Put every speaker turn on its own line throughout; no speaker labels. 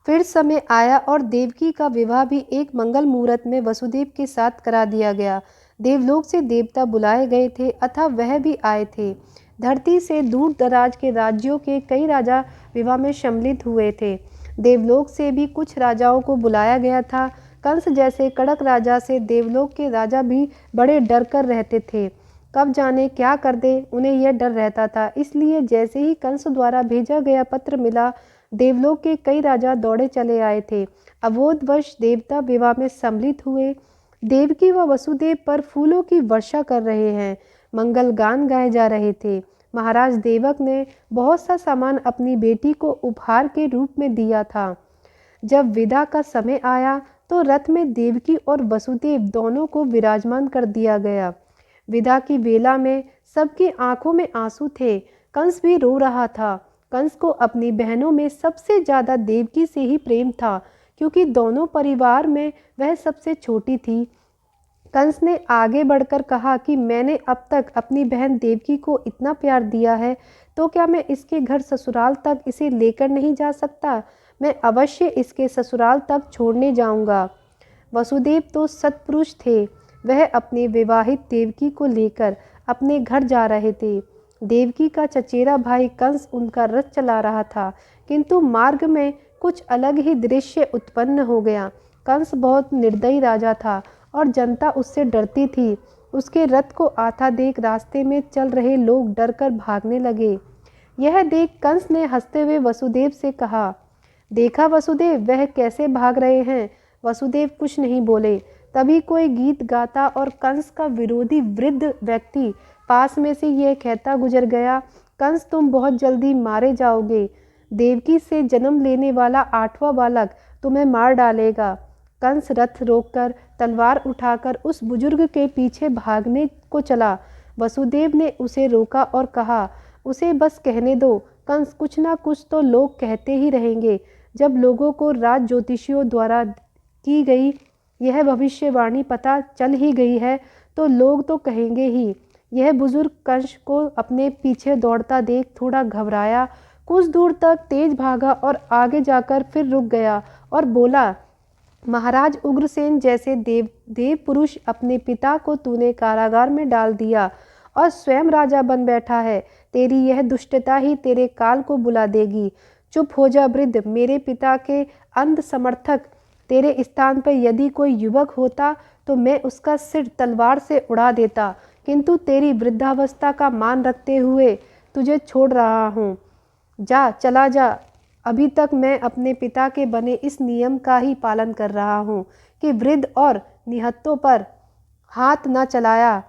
फिर समय आया और देवकी का विवाह भी एक मंगल मुहूर्त में वसुदेव के साथ करा दिया गया। देवलोक से देवता बुलाए गए थे अतः वह भी आए थे। धरती से दूर दराज के राज्यों के कई राजा विवाह में सम्मिलित हुए थे। देवलोक से भी कुछ राजाओं को बुलाया गया था। कंस जैसे कड़क राजा से देवलोक के राजा भी बड़े डर कर रहते थे। कब जाने क्या कर दे, उन्हें यह डर रहता था। इसलिए जैसे ही कंस द्वारा भेजा गया पत्र मिला, देवलोक के कई राजा दौड़े चले आए थे। अबोधवश देवता विवाह में सम्मिलित हुए। देवकी व वसुदेव पर फूलों की वर्षा कर रहे हैं। मंगल गान गाए जा रहे थे। महाराज देवक ने बहुत सा सामान अपनी बेटी को उपहार के रूप में दिया था। जब विदा का समय आया तो रथ में देवकी और वसुदेव दोनों को विराजमान कर दिया गया। विदा की वेला में सबकी आंखों में आंसू थे। कंस भी रो रहा था। कंस को अपनी बहनों में सबसे ज़्यादा देवकी से ही प्रेम था, क्योंकि दोनों परिवार में वह सबसे छोटी थी। कंस ने आगे बढ़कर कहा कि मैंने अब तक अपनी बहन देवकी को इतना प्यार दिया है, तो क्या मैं इसके घर ससुराल तक इसे लेकर नहीं जा सकता? मैं अवश्य इसके ससुराल तक छोड़ने जाऊंगा। वसुदेव तो सत्पुरुष थे। वह अपनी विवाहित देवकी को लेकर अपने घर जा रहे थे। देवकी का चचेरा भाई कंस उनका रथ चला रहा था, किंतु मार्ग में कुछ अलग ही दृश्य उत्पन्न हो गया। कंस बहुत निर्दयी राजा था और जनता उससे डरती थी। उसके रथ को आता देख रास्ते में चल रहे लोग डरकर भागने लगे। यह देख कंस ने हंसते हुए वसुदेव से कहा, देखा वसुदेव, वह कैसे भाग रहे हैं। वसुदेव कुछ नहीं बोले। तभी कोई गीत गाता और कंस का विरोधी वृद्ध व्यक्ति पास में से यह कहता गुजर गया, कंस तुम बहुत जल्दी मारे जाओगे। देवकी से जन्म लेने वाला 8वां बालक तुम्हें मार डालेगा। कंस रथ रोककर तलवार उठाकर उस बुजुर्ग के पीछे भागने को चला। वसुदेव ने उसे रोका और कहा, उसे बस कहने दो। कंस, कुछ ना कुछ तो लोग कहते ही रहेंगे। जब लोगों को राज ज्योतिषियों द्वारा की गई यह भविष्यवाणी पता चल ही गई है, तो लोग तो कहेंगे ही। यह बुजुर्ग कंस को अपने पीछे दौड़ता देख थोड़ा घबराया। कुछ दूर तक तेज भागा और आगे जाकर फिर रुक गया और बोला, महाराज उग्रसेन जैसे देव पुरुष अपने पिता को तूने कारागार में डाल दिया और स्वयं राजा बन बैठा है। तेरी यह दुष्टता ही तेरे काल को बुला देगी। चुप हो जा वृद्ध। मेरे पिता के अंध समर्थक तेरे स्थान पर यदि कोई युवक होता तो मैं उसका सिर तलवार से उड़ा देता, किंतु तेरी वृद्धावस्था का मान रखते हुए तुझे छोड़ रहा हूँ। जा, चला जा। अभी तक मैं अपने पिता के बने इस नियम का ही पालन कर रहा हूँ कि वृद्ध और निहत्तों पर हाथ न चलाया।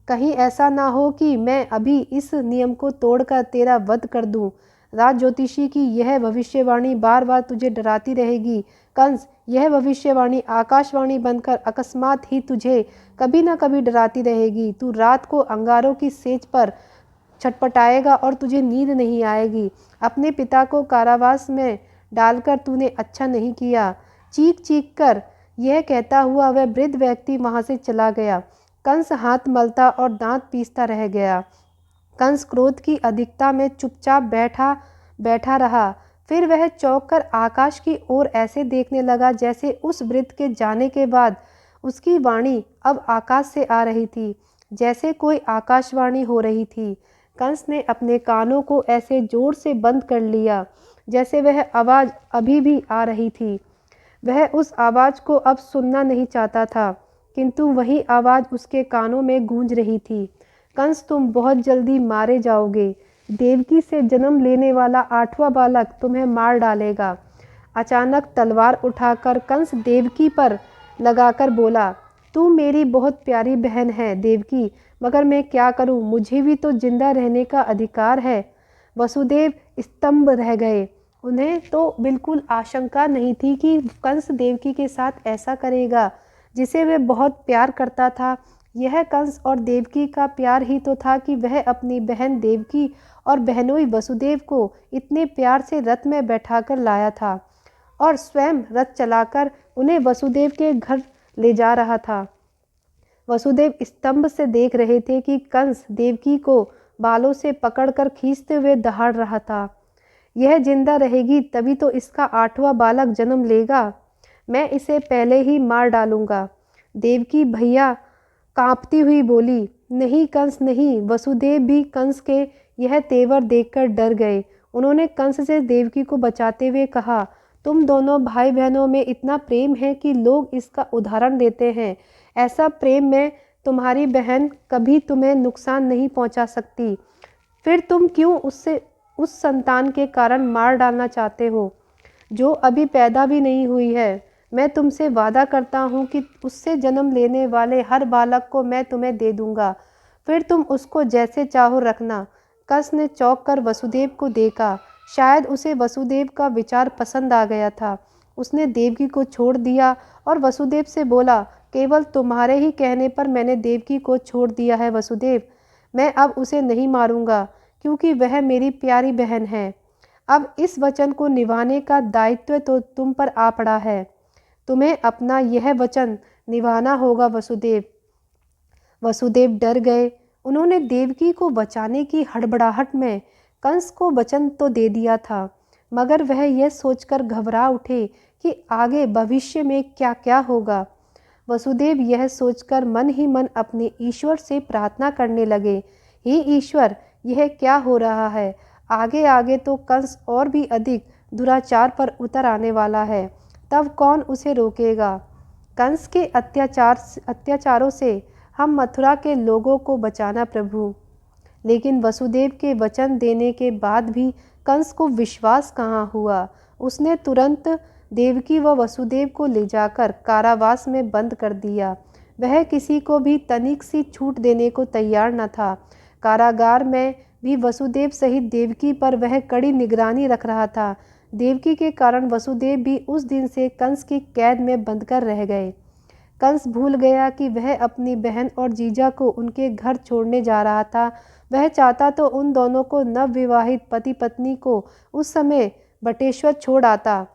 कहीं ऐसा ना हो कि मैं अभी इस नियम को तोड़कर तेरा वध कर दूं। राज ज्योतिषी की यह भविष्यवाणी बार बार तुझे डराती रहेगी। कंस, यह भविष्यवाणी आकाशवाणी बनकर अकस्मात ही तुझे कभी न कभी डराती रहेगी। तू रात को अंगारों की सेज पर छटपटाएगा और तुझे नींद नहीं आएगी। अपने पिता को कारावास में डालकर तूने अच्छा नहीं किया। चीख चीख कर यह कहता हुआ वह वृद्ध व्यक्ति वहां से चला गया। कंस हाथ मलता और दांत पीसता रह गया। कंस क्रोध की अधिकता में चुपचाप बैठा रहा। फिर वह चौंक कर आकाश की ओर ऐसे देखने लगा जैसे उस वृद्ध के जाने के बाद उसकी वाणी अब आकाश से आ रही थी, जैसे कोई आकाशवाणी हो रही थी। कंस ने अपने कानों को ऐसे जोर से बंद कर लिया जैसे वह आवाज़ अभी भी आ रही थी। वह उस आवाज़ को अब सुनना नहीं चाहता था, किंतु वही आवाज़ उसके कानों में गूंज रही थी, कंस तुम बहुत जल्दी मारे जाओगे। देवकी से जन्म लेने वाला 8वां बालक तुम्हें मार डालेगा। अचानक तलवार उठाकर कंस देवकी पर लगाकर बोला, तू मेरी बहुत प्यारी बहन है देवकी, मगर मैं क्या करूं, मुझे भी तो जिंदा रहने का अधिकार है। वसुदेव स्तंभ रह गए। उन्हें तो बिल्कुल आशंका नहीं थी कि कंस देवकी के साथ ऐसा करेगा जिसे वह बहुत प्यार करता था। यह कंस और देवकी का प्यार ही तो था कि वह अपनी बहन देवकी और बहनोई वसुदेव को इतने प्यार से रथ में बैठाकर लाया था और स्वयं रथ चलाकर उन्हें वसुदेव के घर ले जा रहा था। वसुदेव स्तंभ से देख रहे थे कि कंस देवकी को बालों से पकड़कर खींचते हुए दहाड़ रहा था। यह जिंदा रहेगी तभी तो इसका 8वां बालक जन्म लेगा। मैं इसे पहले ही मार डालूंगा। देवकी भैया कांपती हुई बोली, नहीं कंस नहीं। वसुदेव भी कंस के यह तेवर देखकर डर गए। उन्होंने कंस से देवकी को बचाते हुए कहा, तुम दोनों भाई बहनों में इतना प्रेम है कि लोग इसका उदाहरण देते हैं। ऐसा प्रेम में तुम्हारी बहन कभी तुम्हें नुकसान नहीं पहुंचा सकती। फिर तुम क्यों उससे उस संतान के कारण मार डालना चाहते हो जो अभी पैदा भी नहीं हुई है? मैं तुमसे वादा करता हूँ कि उससे जन्म लेने वाले हर बालक को मैं तुम्हें दे दूंगा, फिर तुम उसको जैसे चाहो रखना। कंस ने चौंक कर वसुदेव को देखा। शायद उसे वसुदेव का विचार पसंद आ गया था। उसने देवकी को छोड़ दिया और वसुदेव से बोला, केवल तुम्हारे ही कहने पर मैंने देवकी को छोड़ दिया है वसुदेव। मैं अब उसे नहीं मारूंगा क्योंकि वह मेरी प्यारी बहन है। अब इस वचन को निभाने का दायित्व तो तुम पर आ पड़ा है। तुम्हें अपना यह वचन निभाना होगा वसुदेव। वसुदेव डर गए। उन्होंने देवकी को बचाने की हड़बड़ाहट में कंस को वचन तो दे दिया था, मगर वह यह सोचकर घबरा उठे कि आगे भविष्य में क्या क्या होगा। वसुदेव यह सोचकर मन ही मन अपने ईश्वर से प्रार्थना करने लगे, हे ईश्वर, यह क्या हो रहा है? आगे आगे तो कंस और भी अधिक दुराचार पर उतर आने वाला है, तब कौन उसे रोकेगा? कंस के अत्याचारों से हम मथुरा के लोगों को बचाना प्रभु। लेकिन वसुदेव के वचन देने के बाद भी कंस को विश्वास कहाँ हुआ। उसने तुरंत देवकी व वसुदेव को ले जाकर कारावास में बंद कर दिया। वह किसी को भी तनिक सी छूट देने को तैयार न था। कारागार में भी वसुदेव सहित देवकी पर वह कड़ी निगरानी रख रहा था। देवकी के कारण वसुदेव भी उस दिन से कंस की कैद में बंद कर रह गए। कंस भूल गया कि वह अपनी बहन और जीजा को उनके घर छोड़ने जा रहा था। वह चाहता तो उन दोनों को नवविवाहित पति पत्नी को उस समय बटेश्वर छोड़ आता।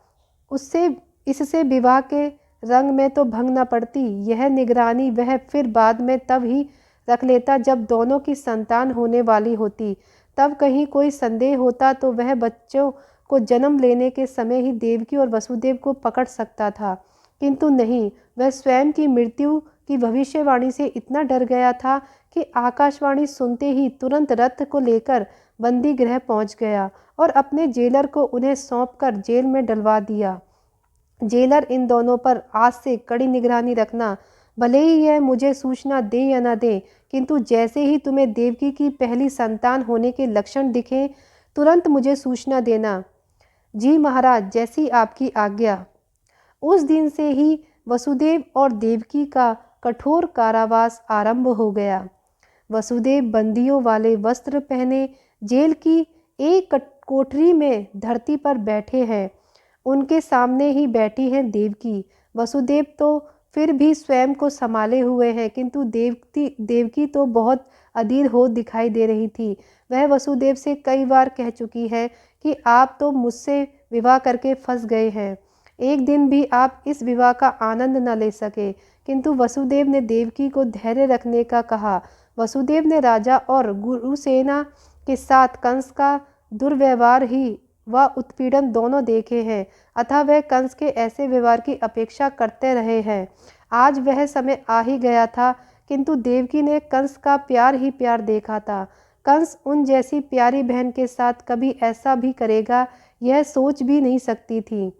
उससे इससे विवाह के रंग में तो भंग न पड़ती। यह निगरानी वह फिर बाद में तब ही रख लेता जब दोनों की संतान होने वाली होती। तब कहीं कोई संदेह होता तो वह बच्चों को जन्म लेने के समय ही देवकी और वसुदेव को पकड़ सकता था, किंतु नहीं। वह स्वयं की मृत्यु की भविष्यवाणी से इतना डर गया था कि आकाशवाणी सुनते ही तुरंत रथ को लेकर बंदी गृह पहुंच गया और अपने जेलर को उन्हें सौंपकर जेल में डलवा दिया। जेलर इन दोनों पर आज से कड़ी निगरानी रखना, भले ही यह मुझे सूचना दे या न दे, किंतु जैसे ही तुम्हें देवकी की पहली संतान होने के लक्षण दिखे तुरंत मुझे सूचना देना। जी महाराज, जैसी आपकी आज्ञा। उस दिन से ही वसुदेव और देवकी का कठोर कारावास आरंभ हो गया। वसुदेव बंदियों वाले वस्त्र पहने जेल की एक कोठरी में धरती पर बैठे हैं। उनके सामने ही बैठी हैं देवकी। वसुदेव तो फिर भी स्वयं को संभाले हुए हैं, किंतु देवकी तो बहुत अधीर हो दिखाई दे रही थी। वह वसुदेव से कई बार कह चुकी है कि आप तो मुझसे विवाह करके फंस गए हैं, एक दिन भी आप इस विवाह का आनंद न ले सके। किंतु वसुदेव ने देवकी को धैर्य रखने का कहा। वसुदेव ने राजा और गुरुसेना के साथ कंस का दुर्व्यवहार ही व उत्पीड़न दोनों देखे हैं, अतः वह कंस के ऐसे व्यवहार की अपेक्षा करते रहे हैं। आज वह समय आ ही गया था, किंतु देवकी ने कंस का प्यार ही प्यार देखा था। कंस उन जैसी प्यारी बहन के साथ कभी ऐसा भी करेगा, यह सोच भी नहीं सकती थी।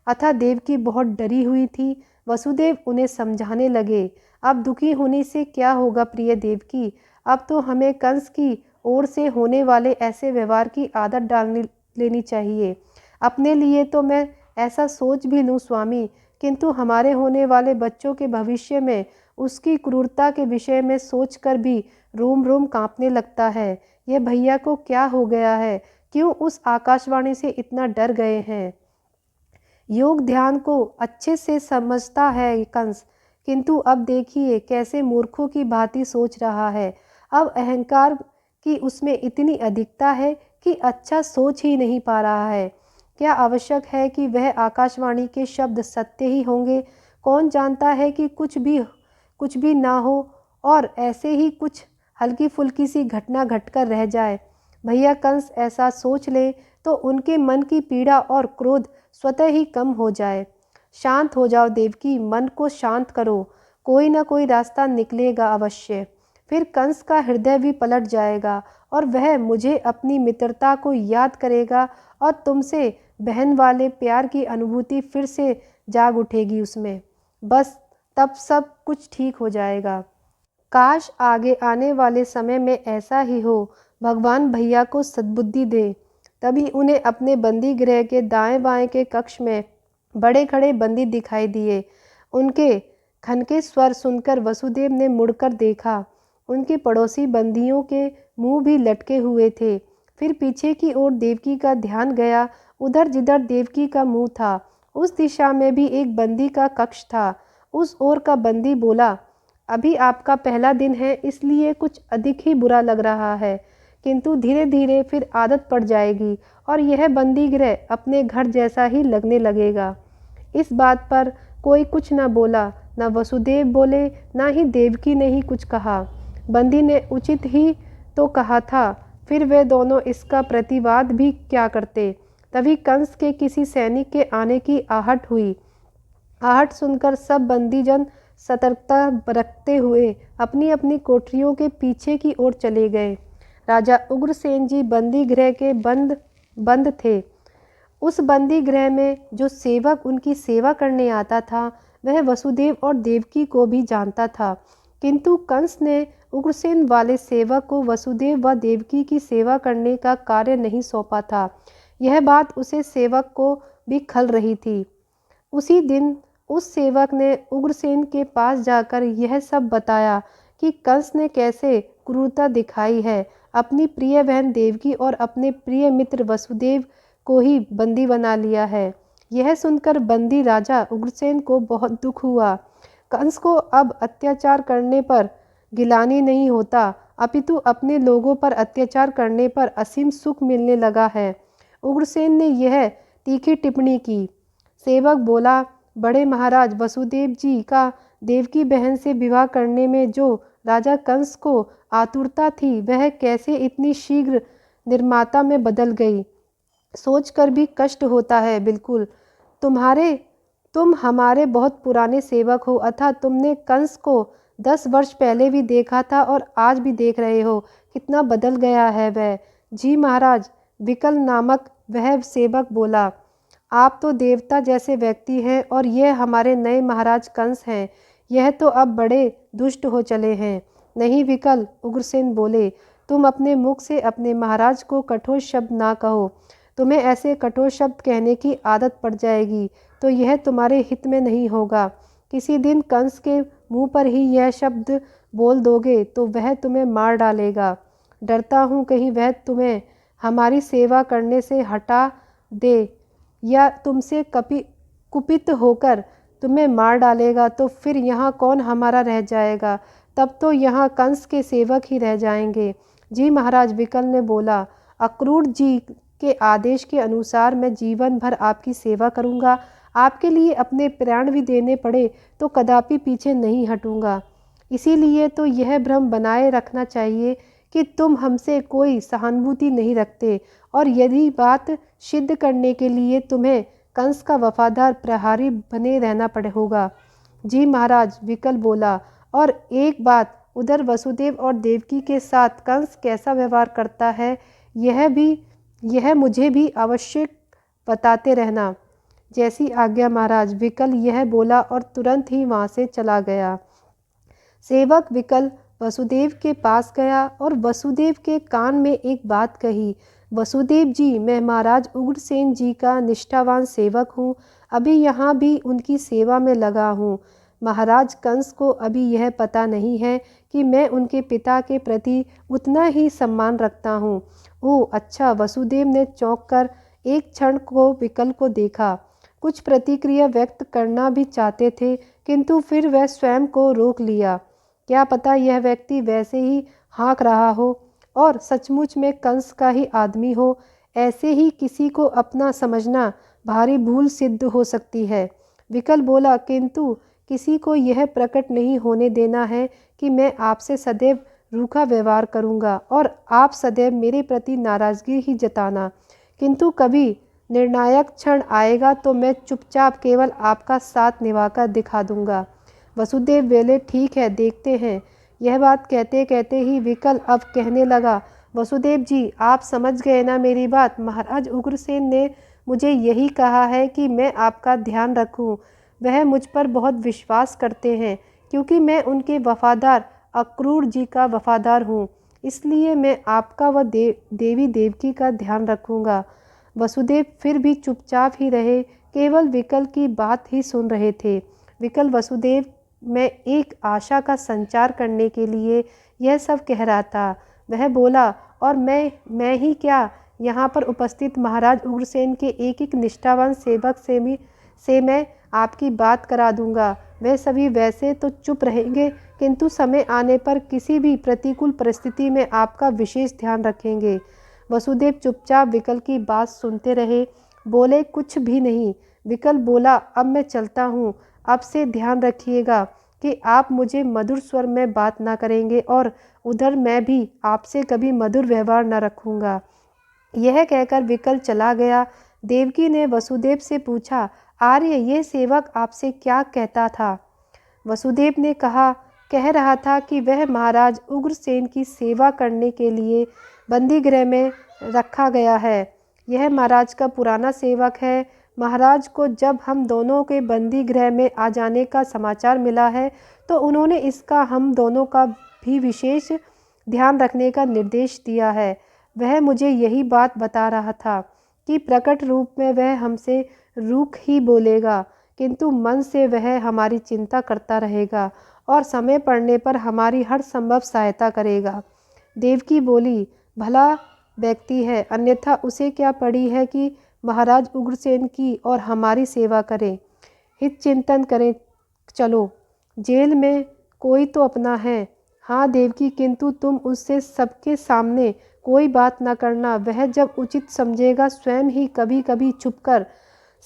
अतः देवकी बहुत डरी हुई थी। वसुदेव उन्हें समझाने लगे, अब दुखी होने से क्या होगा प्रिय देवकी, अब तो हमें कंस की ओर से होने वाले ऐसे व्यवहार की आदत डालनी लेनी चाहिए। अपने लिए तो मैं ऐसा सोच भी लूँ स्वामी, किंतु हमारे होने वाले बच्चों के भविष्य में उसकी क्रूरता के विषय में सोचकर भी रोम रोम कांपने लगता है। यह भैया को क्या हो गया है, क्यों उस आकाशवाणी से इतना डर गए हैं? योग ध्यान को अच्छे से समझता है कंस, किंतु अब देखिए कैसे मूर्खों की भांति सोच रहा है। अब अहंकार की उसमें इतनी अधिकता है कि अच्छा सोच ही नहीं पा रहा है। क्या आवश्यक है कि वह आकाशवाणी के शब्द सत्य ही होंगे? कौन जानता है कि कुछ भी ना हो और ऐसे ही कुछ हल्की फुल्की सी घटना घटकर रह जाए। भैया कंस ऐसा सोच ले तो उनके मन की पीड़ा और क्रोध स्वतः ही कम हो जाए। शांत हो जाओ देवकी, मन को शांत करो, कोई ना कोई रास्ता निकलेगा अवश्य। फिर कंस का हृदय भी पलट जाएगा और वह मुझे अपनी मित्रता को याद करेगा और तुमसे बहन वाले प्यार की अनुभूति फिर से जाग उठेगी उसमें। बस तब सब कुछ ठीक हो जाएगा। काश आगे आने वाले समय में ऐसा ही हो। भगवान भैया को सद्बुद्धि दे। तभी उन्हें अपने बंदी गृह के दाएं बाएं के कक्ष में बड़े खड़े बंदी दिखाई दिए। उनके खनके स्वर सुनकर वसुदेव ने मुड़कर देखा। उनके पड़ोसी बंदियों के मुंह भी लटके हुए थे। फिर पीछे की ओर देवकी का ध्यान गया। उधर जिधर देवकी का मुंह था उस दिशा में भी एक बंदी का कक्ष था। उस ओर का बंदी बोला, अभी आपका पहला दिन है इसलिए कुछ अधिक ही बुरा लग रहा है, किंतु धीरे धीरे फिर आदत पड़ जाएगी और यह बंदी गृह अपने घर जैसा ही लगने लगेगा। इस बात पर कोई कुछ न बोला। न वसुदेव बोले, न ही देवकी ने ही कुछ कहा। बंदी ने उचित ही तो कहा था, फिर वे दोनों इसका प्रतिवाद भी क्या करते। तभी कंस के किसी सैनिक के आने की आहट हुई। आहट सुनकर सब बंदीजन सतर्कता बरतते हुए अपनी अपनी कोठरियों के पीछे की ओर चले गए। राजा उग्रसेन जी बंदी गृह के बंद थे। उस बंदी गृह में जो सेवक उनकी सेवा करने आता था वह वसुदेव और देवकी को भी जानता था, किंतु कंस ने उग्रसेन वाले सेवक को वसुदेव व देवकी की सेवा करने का कार्य नहीं सौंपा था। यह बात उसे सेवक को भी खल रही थी। उसी दिन उस सेवक ने उग्रसेन के पास जाकर यह सब बताया कि कंस ने कैसे क्रूरता दिखाई है, अपनी प्रिय बहन देवकी और अपने प्रिय मित्र वसुदेव को ही बंदी बना लिया है। यह सुनकर बंदी राजा उग्रसेन को बहुत दुख हुआ। कंस को अब अत्याचार करने पर गिलानी नहीं होता, अपितु अपने लोगों पर अत्याचार करने पर असीम सुख मिलने लगा है। उग्रसेन ने यह तीखी टिप्पणी की। सेवक बोला, बड़े महाराज, वसुदेव जी का देवकी बहन से विवाह करने में जो राजा कंस को आतुरता थी वह कैसे इतनी शीघ्र निर्माता में बदल गई, सोचकर भी कष्ट होता है। बिल्कुल तुम हमारे बहुत पुराने सेवक हो, अतः तुमने कंस को 10 वर्ष पहले भी देखा था और आज भी देख रहे हो, कितना बदल गया है वह। जी महाराज, विकल नामक वह सेवक बोला, आप तो देवता जैसे व्यक्ति हैं और यह हमारे नए महाराज कंस हैं, यह तो अब बड़े दुष्ट हो चले हैं। नहीं विकल, उग्रसेन बोले, तुम अपने मुख से अपने महाराज को कठोर शब्द ना कहो। तुम्हें ऐसे कठोर शब्द कहने की आदत पड़ जाएगी तो यह तुम्हारे हित में नहीं होगा। किसी दिन कंस के मुंह पर ही यह शब्द बोल दोगे तो वह तुम्हें मार डालेगा। डरता हूँ कहीं वह तुम्हें हमारी सेवा करने से हटा दे या तुमसे कुपित होकर तुम्हें मार डालेगा, तो फिर यहाँ कौन हमारा रह जाएगा। तब तो यहाँ कंस के सेवक ही रह जाएंगे। जी महाराज, विकल ने बोला, अक्रूर जी के आदेश के अनुसार मैं जीवन भर आपकी सेवा करूँगा। आपके लिए अपने प्राण भी देने पड़े तो कदापि पीछे नहीं हटूँगा। इसीलिए तो यह भ्रम बनाए रखना चाहिए कि तुम हमसे कोई सहानुभूति नहीं रखते, और यदि बात सिद्ध करने के लिए तुम्हें कंस का वफादार प्रहरी बने रहना पड़ेगा। जी महाराज, विकल बोला, और एक बात, उधर वसुदेव और देवकी के साथ कंस कैसा व्यवहार करता है यह मुझे भी अवश्य बताते रहना। जैसी आज्ञा महाराज, विकल यह बोला और तुरंत ही वहाँ से चला गया। सेवक विकल वसुदेव के पास गया और वसुदेव के कान में एक बात कही, वसुदेव जी, मैं महाराज उग्रसेन जी का निष्ठावान सेवक हूँ, अभी यहाँ भी उनकी सेवा में लगा हूँ। महाराज कंस को अभी यह पता नहीं है कि मैं उनके पिता के प्रति उतना ही सम्मान रखता हूँ। ओह अच्छा। वसुदेव ने चौंक कर एक क्षण को विकल को देखा। कुछ प्रतिक्रिया व्यक्त करना भी चाहते थे, किंतु फिर वह स्वयं को रोक लिया। क्या पता यह व्यक्ति वैसे ही हाँक रहा हो और सचमुच में कंस का ही आदमी हो। ऐसे ही किसी को अपना समझना भारी भूल सिद्ध हो सकती है। विकल बोला, किंतु किसी को यह प्रकट नहीं होने देना है कि मैं आपसे सदैव रूखा व्यवहार करूंगा और आप सदैव मेरे प्रति नाराजगी ही जताना। किंतु कभी निर्णायक क्षण आएगा तो मैं चुपचाप केवल आपका साथ निभाकर दिखा दूंगा। वसुदेव बोले, ठीक है, देखते हैं। यह बात कहते कहते ही विकल अब कहने लगा, वसुदेव जी, आप समझ गए ना मेरी बात। महाराज उग्रसेन ने मुझे यही कहा है कि मैं आपका ध्यान रखूं। वह मुझ पर बहुत विश्वास करते हैं क्योंकि मैं उनके वफादार अक्रूर जी का वफादार हूँ। इसलिए मैं आपका व देवी देवकी का ध्यान रखूँगा। वसुदेव फिर भी चुपचाप ही रहे, केवल विकल की बात ही सुन रहे थे। विकल वसुदेव में एक आशा का संचार करने के लिए यह सब कह रहा था। वह बोला, और मैं ही क्या, यहाँ पर उपस्थित महाराज उग्रसेन के एक एक निष्ठावान सेवक से मैं आपकी बात करा दूंगा। वे सभी वैसे तो चुप रहेंगे, किंतु समय आने पर किसी भी प्रतिकूल परिस्थिति में आपका विशेष ध्यान रखेंगे। वसुदेव चुपचाप विकल की बात सुनते रहे, बोले कुछ भी नहीं। विकल बोला, अब मैं चलता हूँ। अब से ध्यान रखिएगा कि आप मुझे मधुर स्वर में बात ना करेंगे और उधर मैं भी आपसे कभी मधुर व्यवहार न रखूँगा। यह कहकर विकल चला गया। देवकी ने वसुदेव से पूछा, आर्य, ये सेवक आपसे क्या कहता था? वसुदेव ने कहा, कह रहा था कि वह महाराज उग्रसेन की सेवा करने के लिए बंदी गृह में रखा गया है। यह महाराज का पुराना सेवक है। महाराज को जब हम दोनों के बंदी गृह में आ जाने का समाचार मिला है तो उन्होंने इसका हम दोनों का भी विशेष ध्यान रखने का निर्देश दिया है। वह मुझे यही बात बता रहा था कि प्रकट रूप में वह हमसे रूख ही बोलेगा, किंतु मन से वह हमारी चिंता करता रहेगा और समय पड़ने पर हमारी हर संभव सहायता करेगा। देवकी बोली, भला व्यक्ति है, अन्यथा उसे क्या पड़ी है कि महाराज उग्रसेन की और हमारी सेवा करे। हित चिंतन करें, चलो, जेल में कोई तो अपना है। हाँ देवकी, किंतु तुम उससे सबके सामने कोई बात न करना। वह जब उचित समझेगा स्वयं ही कभी कभी छुपकर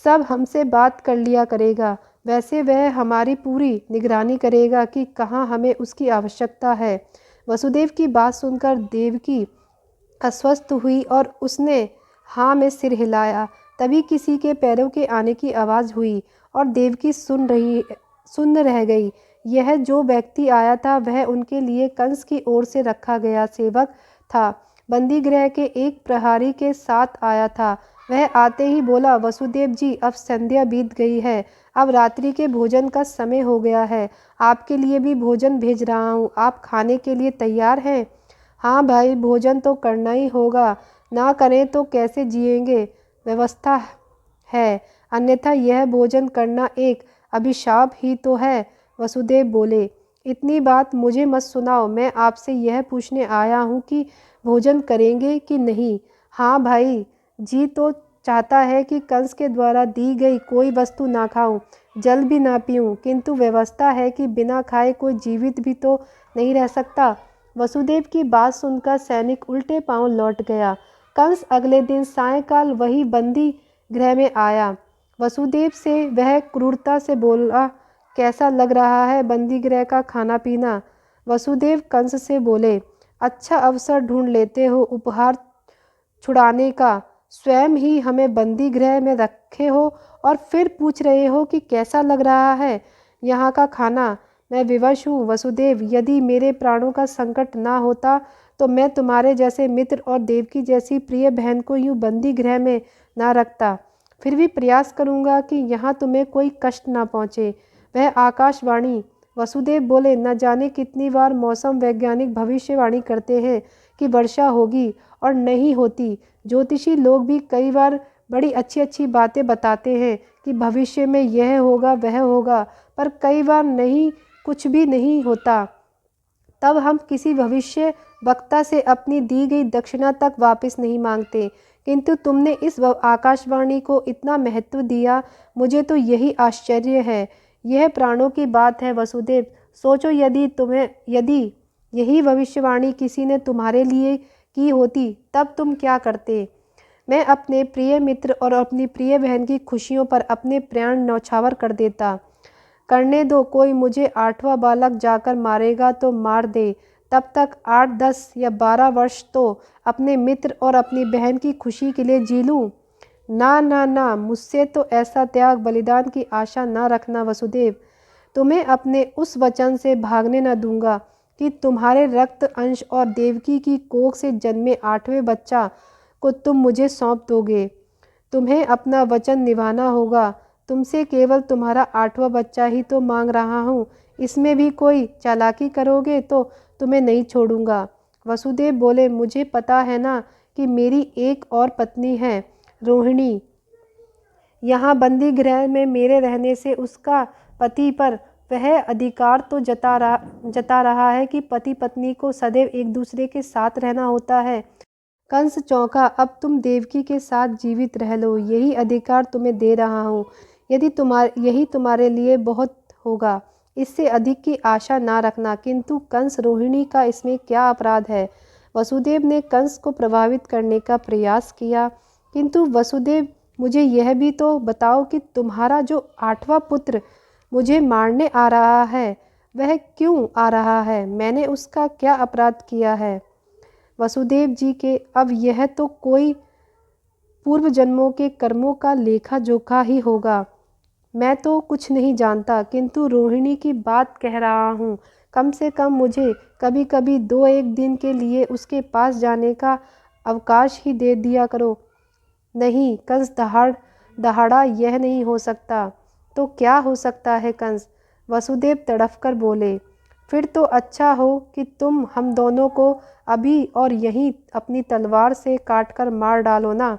सब हमसे बात कर लिया करेगा। वैसे वह हमारी पूरी निगरानी करेगा कि कहाँ हमें उसकी आवश्यकता है। वसुदेव की बात सुनकर देवकी अस्वस्थ हुई और उसने हाँ में सिर हिलाया। तभी किसी के पैरों के आने की आवाज़ हुई और देवकी सुन रह गई। यह जो व्यक्ति आया था वह उनके लिए कंस की ओर से रखा गया सेवक था। बंदी गृह के एक प्रहरी के साथ आया था। वह आते ही बोला, वसुदेव जी, अब संध्या बीत गई है, अब रात्रि के भोजन का समय हो गया है। आपके लिए भी भोजन भेज रहा हूँ, आप खाने के लिए तैयार हैं? हाँ भाई, भोजन तो करना ही होगा, ना करें तो कैसे जिएंगे। व्यवस्था है, अन्यथा यह भोजन करना एक अभिशाप ही तो है। वसुदेव बोले, इतनी बात मुझे मत सुनाओ, मैं आपसे यह पूछने आया हूँ कि भोजन करेंगे कि नहीं। हाँ भाई, जी तो चाहता है कि कंस के द्वारा दी गई कोई वस्तु ना खाऊं, जल भी ना पीऊं, किंतु व्यवस्था है कि बिना खाए कोई जीवित भी तो नहीं रह सकता। वसुदेव की बात सुनकर सैनिक उल्टे पांव लौट गया। कंस अगले दिन सायंकाल वही बंदी गृह में आया। वसुदेव से वह क्रूरता से बोला, कैसा लग रहा है बंदी गृह का खाना पीना? वसुदेव कंस से बोले, अच्छा अवसर ढूंढ लेते हो उपहार छुड़ाने का। स्वयं ही हमें बंदी गृह में रखे हो और फिर पूछ रहे हो कि कैसा लग रहा है यहाँ का खाना। मैं विवश हूँ वसुदेव, यदि मेरे प्राणों का संकट ना होता तो मैं तुम्हारे जैसे मित्र और देवकी जैसी प्रिय बहन को यूँ बंदी गृह में ना रखता। फिर भी प्रयास करूँगा कि यहाँ तुम्हें कोई कष्ट ना पहुँचे। वह आकाशवाणी। वसुदेव बोले, न जाने कितनी बार मौसम वैज्ञानिक भविष्यवाणी करते हैं कि वर्षा होगी और नहीं होती। ज्योतिषी लोग भी कई बार बड़ी अच्छी अच्छी बातें बताते हैं कि भविष्य में यह होगा वह होगा, पर कई बार नहीं, कुछ भी नहीं होता। तब हम किसी भविष्य वक्ता से अपनी दी गई दक्षिणा तक वापस नहीं मांगते, किंतु तुमने इस आकाशवाणी को इतना महत्व दिया, मुझे तो यही आश्चर्य है। यह प्राणों की बात है वसुदेव। सोचो, यदि यही भविष्यवाणी किसी ने तुम्हारे लिए की होती तब तुम क्या करते? मैं अपने प्रिय मित्र और अपनी प्रिय बहन की खुशियों पर अपने प्राण न्यौछावर कर देता। करने दो, कोई मुझे 8वां बालक जाकर मारेगा तो मार दे, तब तक 8, 10 या 12 वर्ष तो अपने मित्र और अपनी बहन की खुशी के लिए जी लूं। ना ना ना, मुझसे तो ऐसा त्याग बलिदान की आशा ना रखना वसुदेव। तुम्हें अपने उस वचन से भागने न दूंगा कि तुम्हारे रक्त अंश और देवकी की कोख से जन्मे 8वें बच्चा को तुम मुझे सौंप दोगे। तुम्हें अपना वचन निभाना होगा। तुमसे केवल तुम्हारा 8वां बच्चा ही तो मांग रहा हूँ। इसमें भी कोई चालाकी करोगे तो तुम्हें नहीं छोड़ूंगा। वसुदेव बोले, मुझे पता है ना कि मेरी एक और पत्नी है, रोहिणी। यहाँ बंदी गृह में मेरे रहने से उसका पति पर वह अधिकार तो जता रहा है कि पति पत्नी को सदैव एक दूसरे के साथ रहना होता है। कंस चौंका। अब तुम देवकी के साथ जीवित रह लो, यही अधिकार तुम्हें दे रहा हूँ। यही तुम्हारे लिए बहुत होगा, इससे अधिक की आशा ना रखना। किंतु कंस, रोहिणी का इसमें क्या अपराध है? वसुदेव ने कंस को प्रभावित करने का प्रयास किया। किंतु वसुदेव, मुझे यह भी तो बताओ कि तुम्हारा जो 8वां पुत्र मुझे मारने आ रहा है, वह क्यों आ रहा है? मैंने उसका क्या अपराध किया है? वसुदेव जी के, अब यह तो कोई पूर्व जन्मों के कर्मों का लेखा जोखा ही होगा। मैं तो कुछ नहीं जानता, किंतु रोहिणी की बात कह रहा हूँ। कम से कम मुझे कभी कभी 2-1 दिन के लिए उसके पास जाने का अवकाश ही दे दिया करो। नहीं कंस दहाड़ा, यह नहीं हो सकता। तो क्या हो सकता है कंस? वसुदेव तड़फ कर बोले, फिर तो अच्छा हो कि तुम हम दोनों को अभी और यहीं अपनी तलवार से काटकर मार डालो ना।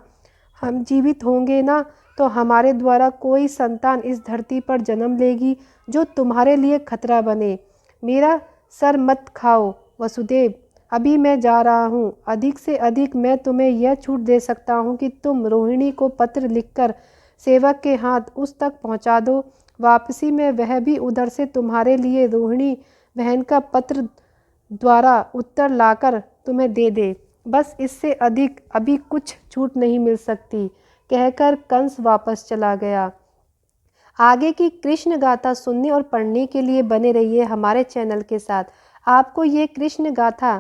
हम जीवित होंगे ना तो हमारे द्वारा कोई संतान इस धरती पर जन्म लेगी जो तुम्हारे लिए खतरा बने। मेरा सर मत खाओ वसुदेव, अभी मैं जा रहा हूँ। अधिक से अधिक मैं तुम्हें यह छूट दे सकता हूँ कि तुम रोहिणी को पत्र लिखकर सेवक के हाथ उस तक पहुँचा दो। वापसी में वह भी उधर से तुम्हारे लिए रोहिणी बहन का पत्र द्वारा उत्तर लाकर तुम्हें दे दे। बस इससे अधिक अभी कुछ छूट नहीं मिल सकती। कहकर कंस वापस चला गया। आगे की कृष्ण गाथा सुनने और पढ़ने के लिए बने रहिए हमारे चैनल के साथ। आपको ये कृष्ण गाथा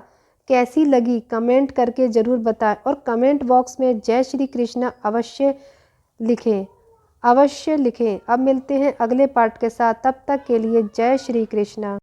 कैसी लगी कमेंट करके ज़रूर बताएं और कमेंट बॉक्स में जय श्री कृष्ण लिखें अवश्य लिखें। अब मिलते हैं अगले पार्ट के साथ, तब तक के लिए जय श्री कृष्ण।